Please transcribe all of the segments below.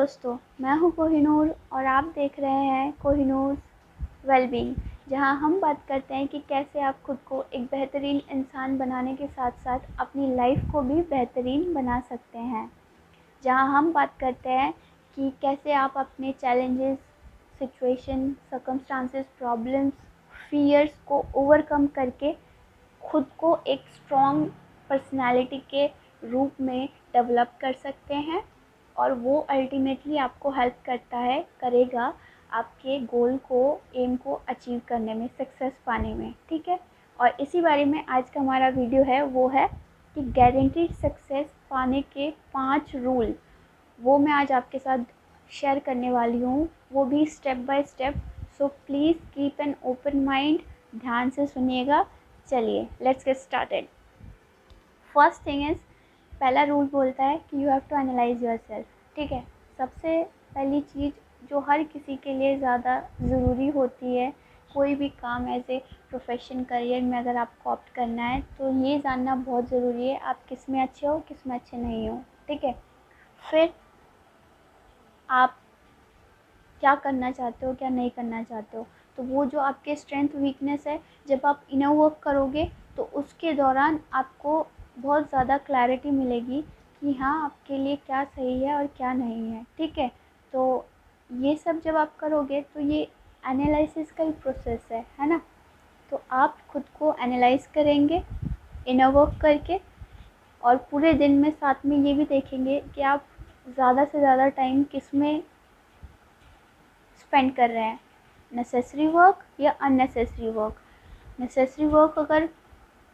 दोस्तों, मैं हूं कोहिनूर और आप देख रहे हैं कोहिनूर वेलबींग, जहां हम बात करते हैं कि कैसे आप खुद को एक बेहतरीन इंसान बनाने के साथ साथ अपनी लाइफ को भी बेहतरीन बना सकते हैं। जहां हम बात करते हैं कि कैसे आप अपने challenges, situation, circumstances, problems, fears को ओवरकम करके खुद को एक स्ट्रॉन्ग पर्सनालिटी के रूप में डेवलप कर सकते हैं और वो अल्टीमेटली आपको हेल्प करेगा आपके गोल को, एम को अचीव करने में, सक्सेस पाने में। ठीक है, और इसी बारे में आज का हमारा वीडियो है, वो है कि गारंटीड सक्सेस पाने के 5 रूल। वो मैं आज आपके साथ शेयर करने वाली हूँ, वो भी step by step. So please keep an open mind, ध्यान से सुनिएगा। चलिए let's get started. First thing is, पहला रूल बोलता है कि you have to analyse your सेल्फ। ठीक है, सबसे पहली चीज़ जो हर किसी के लिए ज़्यादा ज़रूरी होती है, कोई भी काम एज ए प्रोफेशन, करियर में अगर आपको ऑप्ट करना है तो ये जानना बहुत ज़रूरी है आप किस में अच्छे हो, किस में अच्छे नहीं हो। ठीक है, फिर आप क्या करना चाहते हो, क्या नहीं करना चाहते हो, तो वो जो आपके स्ट्रेंथ वीकनेस है, जब आप इनर वर्क करोगे तो उसके दौरान आपको बहुत ज़्यादा क्लैरिटी मिलेगी कि हाँ, आपके लिए क्या सही है और क्या नहीं है। ठीक है, तो ये सब जब आप करोगे तो ये एनालिसिस का ही प्रोसेस है ना। तो आप खुद को एनालाइज करेंगे इनर वर्क करके, और पूरे दिन में साथ में ये भी देखेंगे कि आप ज़्यादा से ज़्यादा टाइम किस में स्पेंड कर रहे हैं, नेसेसरी वर्क या अननेसेसरी वर्क। नेसेसरी वर्क अगर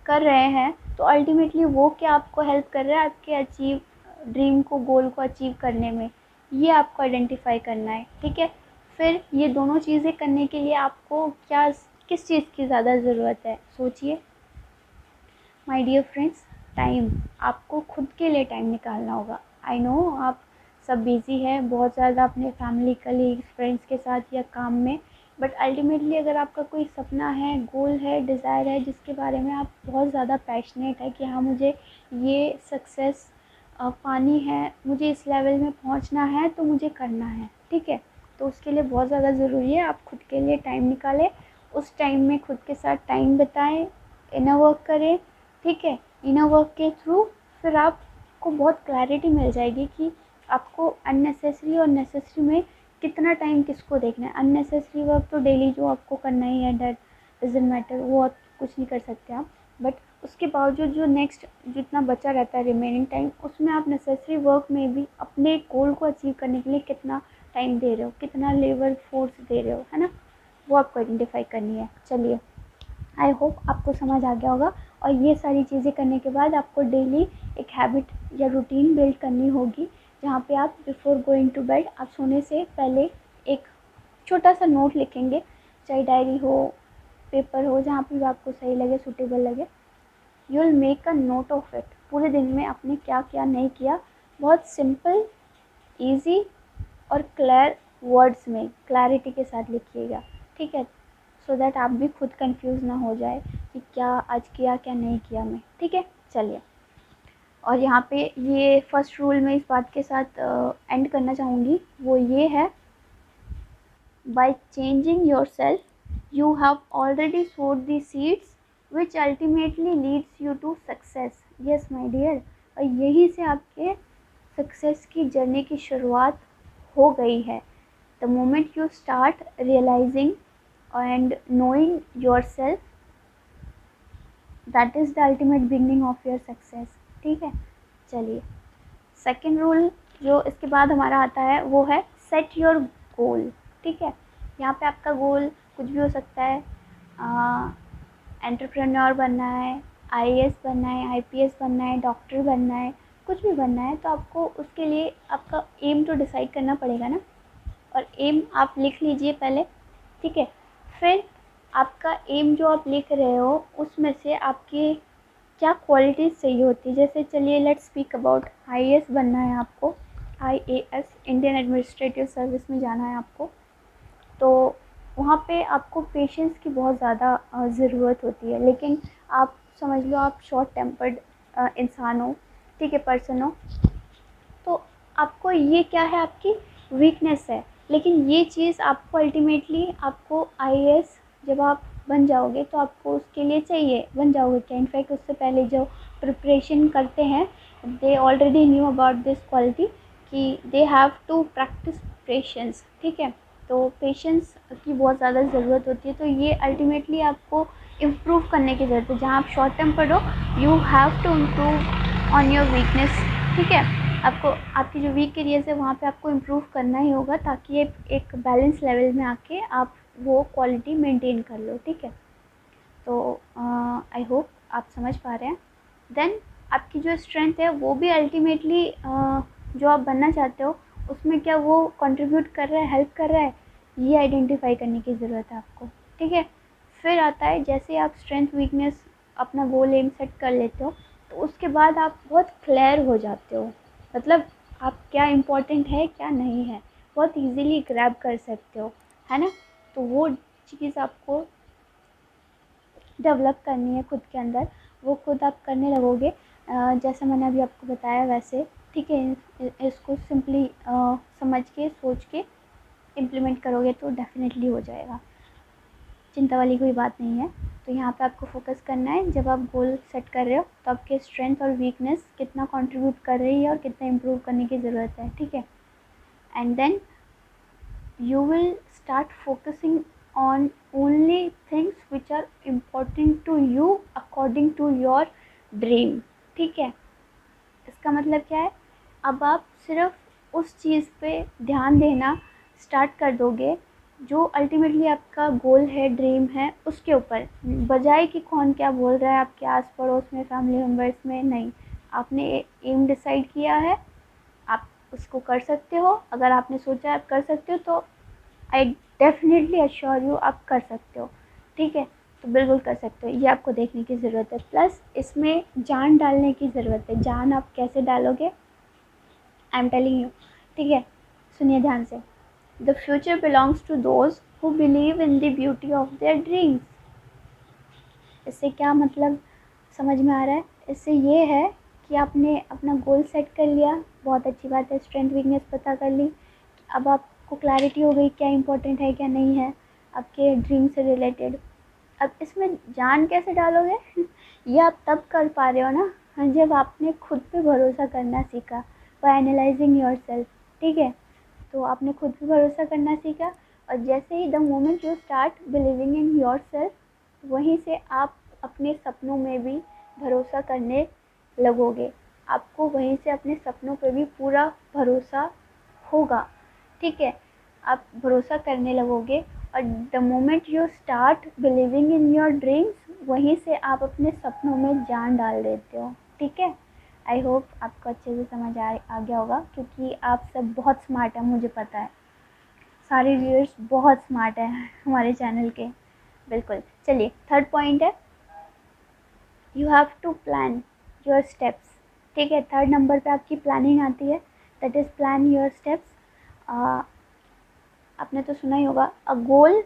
कर रहे हैं तो अल्टीमेटली वो क्या आपको हेल्प कर रहा है आपके ड्रीम को, गोल को अचीव करने में, ये आपको आइडेंटिफाई करना है। ठीक है, फिर ये दोनों चीज़ें करने के लिए आपको किस चीज़ की ज़्यादा ज़रूरत है, सोचिए माय डियर फ्रेंड्स। टाइम, आपको खुद के लिए टाइम निकालना होगा। आई नो आप सब बिज़ी है बहुत ज़्यादा अपने फैमिली, कलीग्स, फ्रेंड्स के साथ या काम में, बट अल्टीमेटली अगर आपका कोई सपना है, गोल है, डिज़ायर है जिसके बारे में आप बहुत ज़्यादा पैशनेट है कि हाँ, मुझे ये सक्सेस पानी है, मुझे इस लेवल में पहुंचना है, तो मुझे करना है। ठीक है, तो उसके लिए बहुत ज़्यादा ज़रूरी है आप खुद के लिए टाइम निकालें, उस टाइम में खुद के साथ टाइम बिताएं, इनर वर्क करें। ठीक है, इनर वर्क के थ्रू फिर आपको बहुत क्लैरिटी मिल जाएगी कि आपको अननेसेसरी और नेसेसरी में कितना टाइम किसको देखना है। अननेसेसरी वर्क तो डेली जो आपको करना ही है, दैट डजंट मैटर, वो आप कुछ नहीं कर सकते आप, बट उसके बावजूद जो नेक्स्ट जितना बचा रहता है रिमेनिंग टाइम, उसमें आप नेसेसरी वर्क में भी अपने गोल को अचीव करने के लिए कितना टाइम दे रहे हो, कितना लेबर फोर्स दे रहे हो, है ना, वो आपको आइडेंटिफाई करनी है। चलिए, आई होप आपको समझ आ गया होगा। और ये सारी चीज़ें करने के बाद आपको डेली एक हैबिट या रूटीन बिल्ड करनी होगी, जहाँ पे आप बिफोर गोइंग टू बेड, आप सोने से पहले एक छोटा सा नोट लिखेंगे, चाहे डायरी हो, पेपर हो, जहाँ पे भी आपको सही लगे, सूटेबल लगे। You will make a note of it, पूरे दिन में आपने क्या क्या नहीं किया, बहुत सिंपल, ईजी और क्लियर वर्ड्स में क्लैरिटी के साथ लिखिएगा। ठीक है, सो दैट आप भी खुद कंफ्यूज ना हो जाए कि क्या आज किया, क्या नहीं किया मैं। ठीक है, चलिए, और यहाँ पे ये फर्स्ट रूल में इस बात के साथ एंड करना चाहूँगी, वो ये है, by changing yourself you have already sowed the seeds which ultimately leads you to success. Yes my dear, और यही से आपके सक्सेस की जर्नी की शुरुआत हो गई है। The moment you start realising and knowing yourself, that is the ultimate beginning of your success। ठीक है, चलिए, सेकेंड रूल जो इसके बाद हमारा आता है वो है सेट योर गोल। ठीक है, यहाँ पे आपका गोल कुछ भी हो सकता है, एंटरप्रेन्योर बनना है, आईएएस बनना है, आईपीएस बनना है, डॉक्टर बनना है, कुछ भी बनना है, तो आपको उसके लिए आपका एम तो डिसाइड करना पड़ेगा ना, और एम आप लिख लीजिए पहले। ठीक है, फिर आपका एम जो आप लिख रहे हो उसमें से आपकी क्या क्वालिटीज़ चाहिए होती है। जैसे चलिए लेट्स स्पीक अबाउट आईएएस बनना है आपको, आईएएस इंडियन एडमिनिस्ट्रेटिव सर्विस में जाना है आपको, तो वहाँ पे आपको पेशेंस की बहुत ज़्यादा ज़रूरत होती है। लेकिन आप समझ लो आप शॉर्ट टेम्पर्ड इंसान हो, ठीक है, पर्सन हो, तो आपको ये क्या है, आपकी वीकनेस है। लेकिन ये चीज़ आपको अल्टीमेटली आपको आईएएस जब आप बन जाओगे तो आपको उसके लिए चाहिए, बन जाओगे क्या, इनफैक्ट उससे पहले जो प्रिपरेशन करते हैं they already knew about this quality कि they have to practice patience. ठीक है, तो पेशेंस की बहुत ज़्यादा ज़रूरत होती है। तो ये अल्टीमेटली आपको इम्प्रूव करने की ज़रूरत है। जहाँ आप शॉर्ट टर्म पढ़ो, you have to improve on your weakness. ठीक है, आपको आपकी जो वीक एरियाज है वहाँ पे आपको इम्प्रूव करना ही होगा, ताकि ये एक बैलेंस लेवल में आके आप वो क्वालिटी मेंटेन कर लो। ठीक है, तो आई होप आप समझ पा रहे हैं। देन आपकी जो स्ट्रेंथ है वो भी अल्टीमेटली जो आप बनना चाहते हो उसमें क्या वो कंट्रीब्यूट कर रहा है, हेल्प कर रहा है, ये आइडेंटिफाई करने की ज़रूरत है आपको। ठीक है, फिर आता है जैसे आप स्ट्रेंथ वीकनेस अपना गोल एम सेट कर लेते हो तो उसके बाद आप बहुत क्लियर हो जाते हो, मतलब आप क्या इम्पोर्टेंट है क्या नहीं है बहुत इजीली ग्रैब कर सकते हो, है ना। तो वो चीज़ आपको डेवलप करनी है खुद के अंदर, वो खुद आप करने लगोगे जैसा मैंने अभी आपको बताया वैसे। ठीक है, इसको सिंपली समझ के सोच के इम्प्लीमेंट करोगे तो डेफिनेटली हो जाएगा, चिंता वाली कोई बात नहीं है। तो यहाँ पे आपको फोकस करना है, जब आप गोल सेट कर रहे हो तो आपके स्ट्रेंथ और वीकनेस कितना कंट्रीब्यूट कर रही है और कितना इम्प्रूव करने की ज़रूरत है। ठीक है, and then you will start focusing on only things which are important to you according to your dream। ठीक है, इसका मतलब क्या है, अब आप सिर्फ उस चीज़ पे ध्यान देना स्टार्ट कर दोगे जो अल्टीमेटली आपका गोल है, ड्रीम है, उसके ऊपर, बजाय कि कौन क्या बोल रहा है आपके आस पड़ोस में, फैमिली मेम्बर्स में। नहीं, आपने एम डिसाइड किया है, आप उसको कर सकते हो। अगर आपने सोचा आप कर सकते हो तो आई डेफिनेटली अश्योर यू आप कर सकते हो। ठीक है, तो बिल्कुल कर सकते हो, ये आपको देखने की ज़रूरत है। प्लस इसमें जान डालने की ज़रूरत है। जान आप कैसे डालोगे, आई एम टेलिंग यू। ठीक है, सुनिए ध्यान से। The future belongs to those who believe in the beauty of their dreams. इससे क्या मतलब समझ में आ रहा है, इससे ये है कि आपने अपना गोल सेट कर लिया, बहुत अच्छी बात है, स्ट्रेंथ वीकनेस पता कर ली, अब आपको क्लैरिटी हो गई क्या इंपॉर्टेंट है क्या नहीं है आपके ड्रीम से रिलेटेड। अब इसमें जान कैसे डालोगे ये आप तब कर पा रहे हो ना जब आपने खुद पे भरोसा करना सीखा, बाय एनालाइजिंग योरसेल्फ। ठीक है, तो आपने खुद पे भरोसा करना सीखा, और जैसे ही the moment you start believing in yourself, वहीं से आप अपने सपनों में भी भरोसा करने लगोगे। आपको वहीं से अपने सपनों पे भी पूरा भरोसा होगा। ठीक है, आप भरोसा करने लगोगे, और the moment you start believing in your dreams, वहीं से आप अपने सपनों में जान डाल देते हो। ठीक है, आई होप आपको अच्छे से समझ आ गया होगा, क्योंकि आप सब बहुत स्मार्ट हैं, मुझे पता है, सारे व्यूअर्स बहुत स्मार्ट हैं हमारे चैनल के। बिल्कुल, चलिए थर्ड पॉइंट है, you have to plan your steps. ठीक है, थर्ड नंबर पे आपकी प्लानिंग आती है, that is plan your steps. आपने तो सुना ही होगा, a goal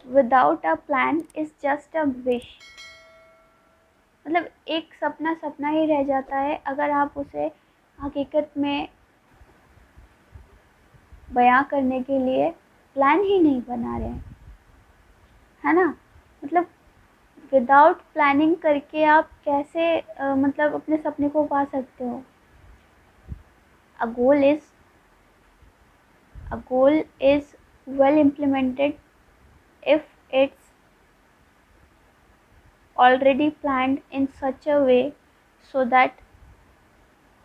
without a plan is just a wish. मतलब एक सपना सपना ही रह जाता है अगर आप उसे हकीकत में बयां करने के लिए प्लान ही नहीं बना रहे हैं, है ना। मतलब विदाउट प्लानिंग करके आप कैसे मतलब अपने सपने को पा सकते हो। A goal is well implemented if it's already planned in such a way so that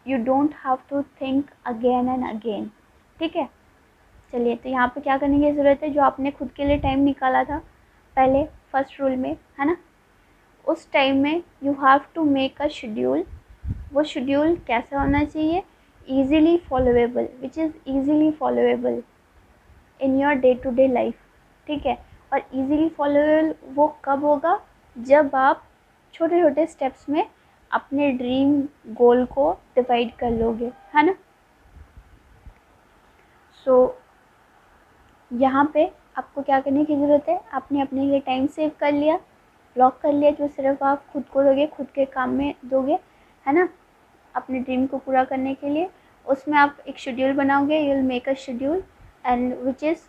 you don't have to think again and again। ठीक है, चलिए, तो यहाँ पे क्या करने की ज़रूरत है, जो आपने खुद के लिए टाइम निकाला था पहले फर्स्ट रूल में, है ना, उस टाइम में you have to make a schedule. वो शेड्यूल कैसा होना चाहिए, easily followable, which is easily followable in your day to day life. ठीक है, और ईज़िली फॉलोवेबल वो कब होगा, जब आप छोटे छोटे स्टेप्स में अपने ड्रीम गोल को डिवाइड कर लोगे, है ना। सो यहाँ पे आपको क्या करने की ज़रूरत है, आपने अपने लिए टाइम सेव कर लिया, ब्लॉक कर लिया, जो सिर्फ आप खुद को दोगे, खुद के काम में दोगे, है ना, अपने ड्रीम को पूरा करने के लिए। उसमें आप एक शेड्यूल बनाओगे, you will make a schedule and which is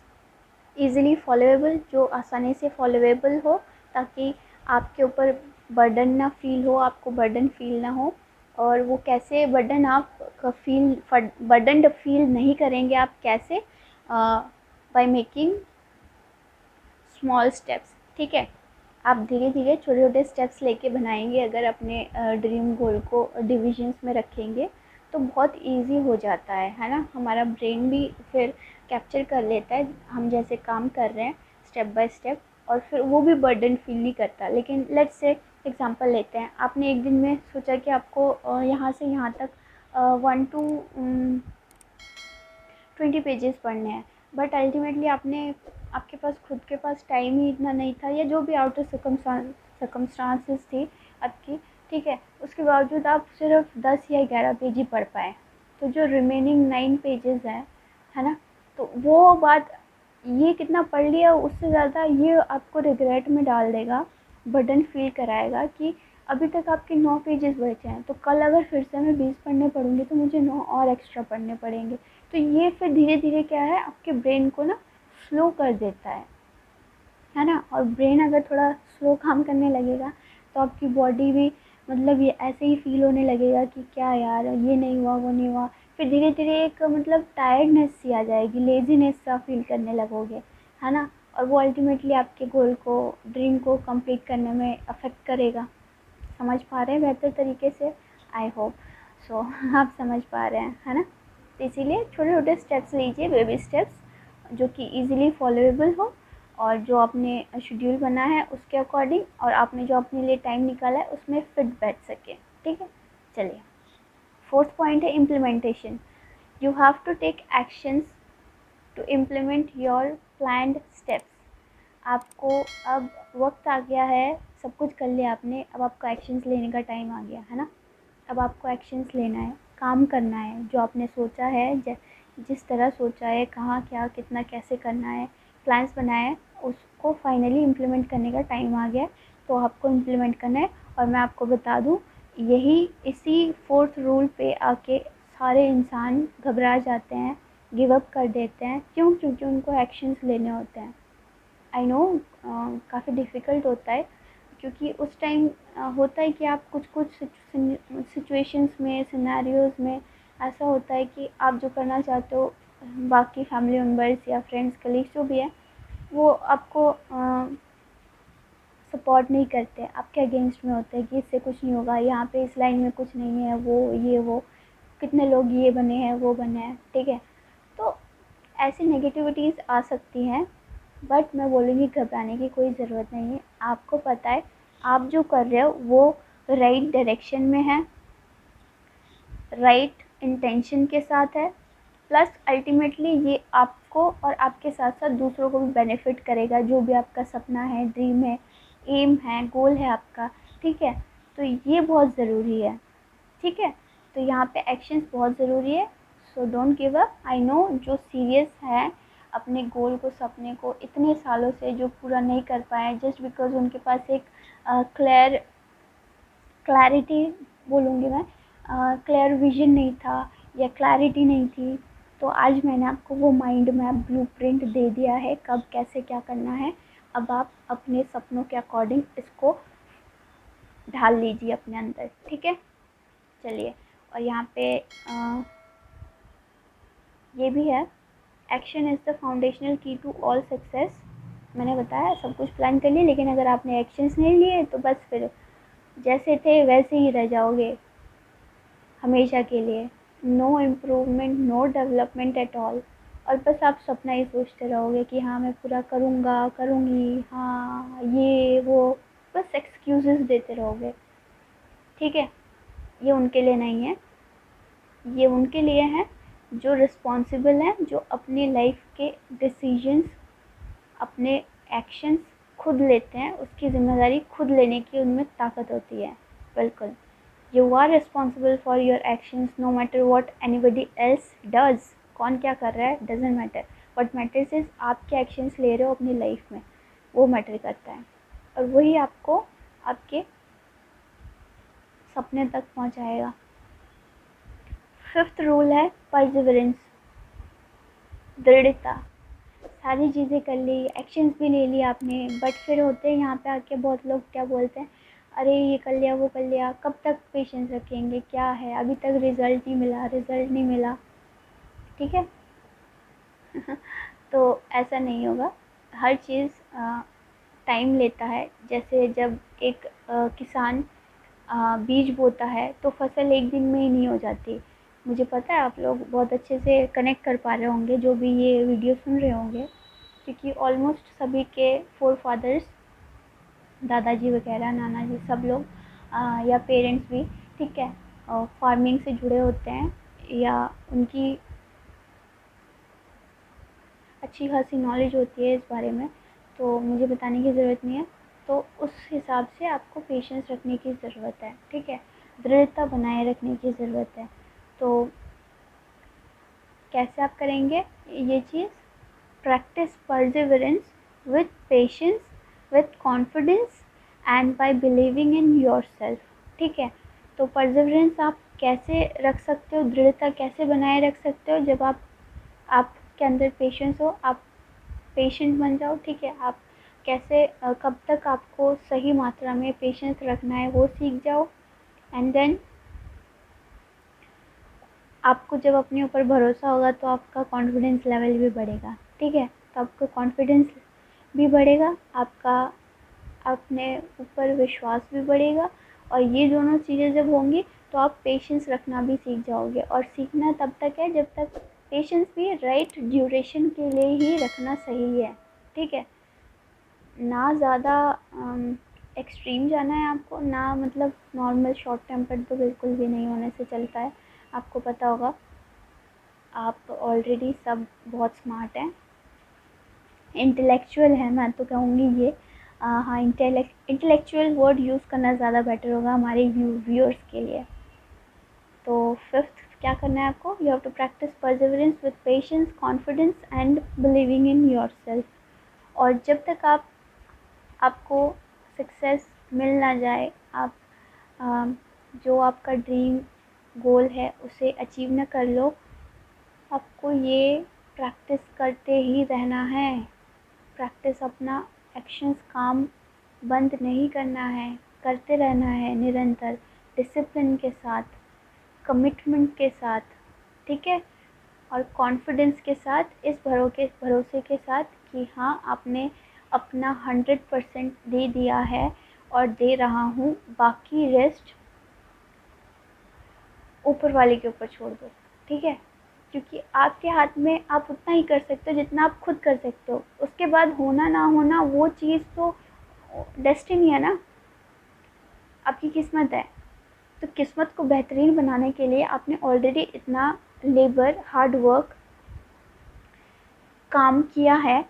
easily followable, जो आसानी से फॉलोएबल हो, ताकि आपके ऊपर बर्डन ना फील हो, आपको बर्डन फील ना हो। और वो कैसे बर्डन आप बर्डन फील नहीं करेंगे आप कैसे, बाय मेकिंग स्मॉल स्टेप्स। ठीक है, आप धीरे धीरे छोटे छोटे स्टेप्स लेके बनाएंगे, अगर अपने ड्रीम गोल को डिविजन्स में रखेंगे तो बहुत इजी हो जाता है ना। हमारा ब्रेन भी फिर कैप्चर कर लेता है हम जैसे काम कर रहे हैं स्टेप बाय स्टेप, और फिर वो भी बर्डन फील नहीं करता। लेकिन लेट्स से एग्जांपल लेते हैं, आपने एक दिन में सोचा कि आपको यहाँ से यहाँ तक 1 to 20 पेजेस पढ़ने हैं, बट अल्टीमेटली आपके पास खुद के पास टाइम ही इतना नहीं था, या जो भी आउटर सर्कमस्टांसेस थी आपकी, ठीक है, उसके बावजूद आप सिर्फ 10 या 11 पेज ही पढ़ पाए। तो जो रिमेनिंग 9 पेजेस हैं, है ना, तो वो बात, ये कितना पढ़ लिया उससे ज़्यादा ये आपको रिग्रेट में डाल देगा, बर्डन फील कराएगा कि अभी तक आपके 9 पेजेस बचे हैं, तो कल अगर फिर से मैं 20 पढ़ने पड़ूंगी तो मुझे 9 और एक्स्ट्रा पढ़ने पड़ेंगे। तो ये फिर धीरे धीरे क्या है, आपके ब्रेन को ना स्लो कर देता है ना। और ब्रेन अगर थोड़ा स्लो काम करने लगेगा तो आपकी बॉडी भी मतलब ये ऐसे ही फील होने लगेगा कि क्या यार, ये नहीं हुआ वो नहीं हुआ। फिर धीरे धीरे एक मतलब टायर्डनेस सी आ जाएगी, लेजीनेस सा फील करने लगोगे, है ना। और वो अल्टीमेटली आपके गोल को, ड्रीम को कंप्लीट करने में अफेक्ट करेगा। समझ पा रहे हैं बेहतर तरीके से? आई होप सो आप समझ पा रहे हैं, है ना। तो इसीलिए छोटे छोटे स्टेप्स लीजिए, बेबी स्टेप्स, जो कि इजीली फॉलोएबल हो, और जो आपने शेड्यूल बना है उसके अकॉर्डिंग, और आपने जो अपने लिए टाइम निकाला है उसमें फिट बैठ सके। ठीक है, चलिए, फोर्थ पॉइंट है implementation. You have to take actions to implement your planned steps. आपको अब वक्त आ गया है, सब कुछ कर लिया आपने, अब आपको एक्शंस लेने का टाइम आ गया है ना। अब आपको एक्शंस लेना है, काम करना है, जो आपने सोचा है, जिस तरह सोचा है, कहाँ क्या कितना कैसे करना है, प्लान्स बनाए हैं, उसको फाइनली इम्प्लीमेंट करने का टाइम आ गया है। तो आपको इम्प्लीमेंट करना है। और मैं आपको बता दूँ, इसी फोर्थ रूल पे आके सारे इंसान घबरा जाते हैं, गिव अप कर देते हैं। क्यों? क्योंकि उनको एक्शंस लेने होते हैं। आई नो काफ़ी डिफ़िकल्ट होता है, क्योंकि उस टाइम होता है कि आप कुछ कुछ सिचुएशंस में, सिनेरियोज़ में ऐसा होता है कि आप जो करना चाहते हो, बाकी फैमिली मेम्बर्स या फ्रेंड्स कलीग्स जो भी है, वो आपको सपोर्ट नहीं करते, आपके अगेंस्ट में होते हैं कि इससे कुछ नहीं होगा, यहाँ पे इस लाइन में कुछ नहीं है, वो कितने लोग ये बने हैं वो बने हैं। ठीक है, तो ऐसी नेगेटिविटीज़ आ सकती हैं, बट मैं बोलूँगी घबराने की कोई ज़रूरत नहीं है। आपको पता है आप जो कर रहे हो वो राइट डायरेक्शन में है, राइट इंटेंशन के साथ है, प्लस अल्टीमेटली ये आपको और आपके साथ साथ दूसरों को भी बेनिफिट करेगा। जो भी आपका सपना है, ड्रीम है, एम है, गोल है आपका, ठीक है, तो ये बहुत ज़रूरी है। ठीक है, तो यहाँ पे एक्शंस बहुत ज़रूरी है। So don't give up. I know जो सीरियस है अपने गोल को, सपने को इतने सालों से जो पूरा नहीं कर पाए, जस्ट बिकॉज उनके पास एक क्लैरिटी बोलूँगी मैं, क्लियर विजन नहीं था या क्लैरिटी नहीं थी, तो आज मैंने आपको वो माइंड मैप ब्लूप्रिंट दे दिया है, कब कैसे क्या करना है। अब आप अपने सपनों के अकॉर्डिंग इसको ढाल लीजिए अपने अंदर। ठीक है, चलिए, और यहाँ पे ये भी है, एक्शन इज़ द फाउंडेशनल की टू ऑल सक्सेस। मैंने बताया सब कुछ प्लान कर लिया, लेकिन अगर आपने एक्शंस नहीं लिए तो बस फिर जैसे थे वैसे ही रह जाओगे हमेशा के लिए। No improvement, no development at all. और बस आप सपना ही सोचते रहोगे कि हाँ मैं पूरा करूँगा, करूँगी, हाँ ये वो, बस एक्सक्यूज़ेस देते रहोगे। ठीक है, ये उनके लिए नहीं है, ये उनके लिए है जो रिस्पॉन्सिबल हैं, जो अपनी लाइफ के डिसीजंस, अपने एक्शंस खुद लेते हैं, उसकी ज़िम्मेदारी खुद लेने की उनमें ताकत होती है। बिल्कुल, you are responsible for your actions, no matter what anybody else does. कौन क्या कर रहा है doesn't matter, what matters is आप क्या एक्शंस ले रहे हो अपनी लाइफ में, वो मैटर करता है। और वही आपको आपके सपने तक पहुंचाएगा। 5th रूल है परसिवरेंस, दृढ़ता। सारी चीज़ें कर ली, एक्शंस भी ले लिए आपने, बट फिर होते हैं यहाँ पे आके बहुत लोग क्या बोलते हैं, अरे ये कर लिया वो कर लिया, कब तक पेशेंस रखेंगे, क्या है अभी तक रिज़ल्ट नहीं मिला, रिज़ल्ट नहीं मिला, ठीक है। तो ऐसा नहीं होगा, हर चीज़ टाइम लेता है। जैसे जब एक किसान बीज बोता है तो फसल एक दिन में ही नहीं हो जाती। मुझे पता है आप लोग बहुत अच्छे से कनेक्ट कर पा रहे होंगे जो भी ये वीडियो सुन रहे होंगे, क्योंकि ऑलमोस्ट सभी के फोर फादर्स, दादाजी वगैरह, नाना जी, सब लोग या पेरेंट्स भी, ठीक है, फार्मिंग से जुड़े होते हैं या उनकी अच्छी खासी नॉलेज होती है इस बारे में, तो मुझे बताने की ज़रूरत नहीं है। तो उस हिसाब से आपको पेशेंस रखने की ज़रूरत है, ठीक है, दृढ़ता बनाए रखने की ज़रूरत है। तो कैसे आप करेंगे ये चीज़? Practice perseverance with patience, with confidence and by believing in yourself, ठीक है। तो परसिवरेंस आप कैसे रख सकते हो, दृढ़ता कैसे बनाए रख सकते हो? जब आपके अंदर पेशेंस हो, आप पेशेंट बन जाओ, ठीक है। आप कैसे कब तक आपको सही मात्रा में पेशेंस रखना है वो सीख जाओ, एंड देन आपको जब अपने ऊपर भरोसा होगा तो आपका कॉन्फिडेंस लेवल भी बढ़ेगा, ठीक है। तो आपका कॉन्फिडेंस भी बढ़ेगा, आपका अपने ऊपर विश्वास भी बढ़ेगा, और ये दोनों चीज़ें जब होंगी तो आप पेशेंस रखना भी सीख जाओगे। और सीखना तब तक है जब तक पेशेंस भी राइट ड्यूरेशन के लिए ही रखना सही है, ठीक है। ना ज़्यादा एक्सट्रीम जाना है आपको, ना मतलब नॉर्मल शॉर्ट टेम्पर्ड तो बिल्कुल भी नहीं होने से चलता है। आपको पता होगा आप ऑलरेडी सब बहुत स्मार्ट हैं, इंटेलेक्चुअल है, मैं तो कहूँगी ये। हाँ, इंटेलेक्चुअल वर्ड यूज़ करना ज़्यादा बेटर होगा हमारे व्यूअर्स के लिए। तो 5th क्या करना है आपको? You have to practise perseverance with patience, confidence and believing in yourself. और जब तक आपको सक्सेस मिल ना जाए, आप जो आपका ड्रीम गोल है उसे अचीव ना कर लो, आपको ये प्रैक्टिस करते ही रहना है। प्रैक्टिस, अपना एक्शंस, काम बंद नहीं करना है, करते रहना है निरंतर, डिसिप्लिन के साथ, कमिटमेंट के साथ, ठीक है, और कॉन्फिडेंस के साथ, इस भरोसे के साथ कि हाँ आपने अपना 100% दे दिया है और दे रहा हूँ, बाकी रेस्ट ऊपर वाले के ऊपर छोड़ दो, ठीक है। क्योंकि आपके हाथ में आप उतना ही कर सकते हो जितना आप खुद कर सकते हो, उसके बाद होना ना होना वो चीज़ तो डेस्टिनी है ना, आपकी किस्मत है। तो किस्मत को बेहतरीन बनाने के लिए आपने ऑलरेडी इतना लेबर, हार्ड वर्क, काम किया है,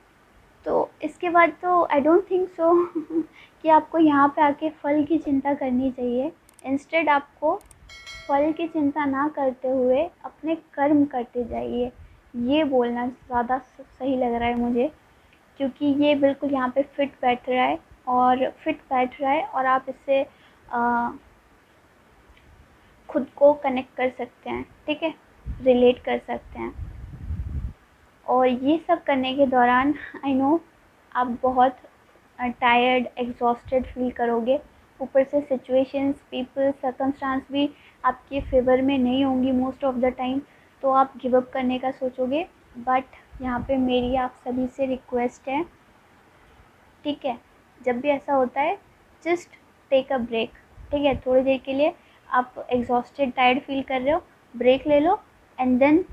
तो इसके बाद तो आई डोंट थिंक सो कि आपको यहाँ पे आके फल की चिंता करनी चाहिए। इंस्टेड आपको फल की चिंता ना करते हुए अपने कर्म करते जाइए, ये बोलना ज़्यादा सही लग रहा है मुझे, क्योंकि ये बिल्कुल यहाँ पे फिट बैठ रहा है, और आप इससे खुद को कनेक्ट कर सकते हैं, ठीक है, रिलेट कर सकते हैं। और ये सब करने के दौरान आई नो आप बहुत टायर्ड, एग्जॉस्टेड फील करोगे, ऊपर से सिचुएशंस, पीपल, सर्कमस्टांस भी आपके फेवर में नहीं होंगी मोस्ट ऑफ द टाइम, तो आप गिव अप करने का सोचोगे। बट यहाँ पे मेरी आप सभी से रिक्वेस्ट है, ठीक है, जब भी ऐसा होता है जस्ट टेक अ ब्रेक, ठीक है, थोड़ी देर के लिए आप एग्जॉस्टेड, टायर्ड फील कर रहे हो, ब्रेक ले लो एंड देन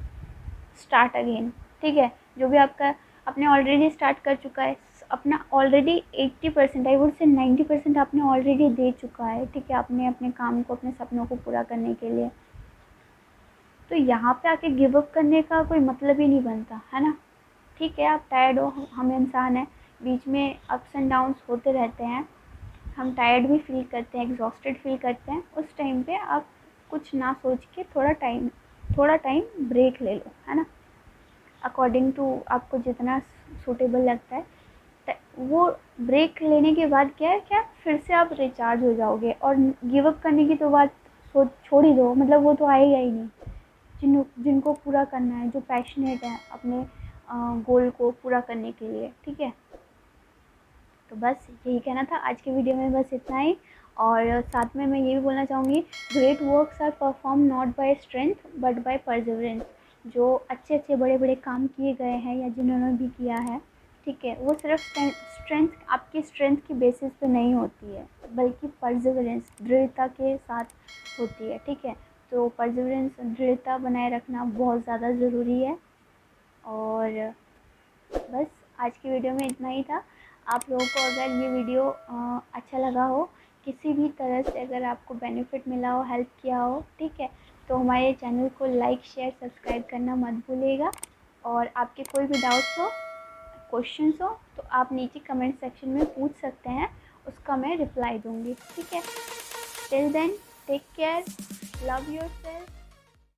स्टार्ट अगेन, ठीक है। जो भी आपका आपने ऑलरेडी स्टार्ट कर चुका है, अपना ऑलरेडी 80%, आई वुड से 90% आपने ऑलरेडी दे चुका है, ठीक है, आपने अपने काम को, अपने सपनों को पूरा करने के लिए। तो यहाँ पे आके गिव अप करने का कोई मतलब ही नहीं बनता है ना, ठीक है। आप टायर्ड हो, हम इंसान हैं, बीच में अप्स एंड डाउन्स होते रहते हैं, हम टायर्ड भी फील करते हैं, एग्जॉस्टेड फील करते हैं। उस टाइम पे आप कुछ ना सोच के थोड़ा टाइम ब्रेक ले लो, है ना, अकॉर्डिंग टू आपको जितना सूटेबल लगता है। वो ब्रेक लेने के बाद क्या है, क्या फिर से आप रिचार्ज हो जाओगे, और गिव अप करने की तो बात छोड़ ही दो, मतलब वो तो आएगा ही नहीं, जिनको पूरा करना है, जो पैशनेट है अपने गोल को पूरा करने के लिए। ठीक है, तो बस यही कहना था आज के वीडियो में, बस इतना ही। और साथ में मैं ये भी बोलना चाहूँगी, great works are perform not by strength but by perseverance. जो अच्छे अच्छे बड़े बड़े काम किए गए हैं या जिन्होंने भी किया है, ठीक है, वो सिर्फ स्ट्रेंथ, आपकी स्ट्रेंथ की बेसिस पे नहीं होती है, बल्कि परसिवरेंस, दृढ़ता के साथ होती है। ठीक है, तो परसिवरेंस, दृढ़ता बनाए रखना बहुत ज़्यादा ज़रूरी है। और बस आज की वीडियो में इतना ही था। आप लोगों को अगर ये वीडियो अच्छा लगा हो, किसी भी तरह से अगर आपको बेनिफिट मिला हो, हेल्प किया हो, ठीक है, तो हमारे चैनल को लाइक शेयर सब्सक्राइब करना मत भूलिएगा। और आपके कोई भी डाउट्स हो, क्वेश्चंस हो, तो आप नीचे कमेंट सेक्शन में पूछ सकते हैं, उसका मैं रिप्लाई दूँगी। ठीक है, till then take care, love yourself.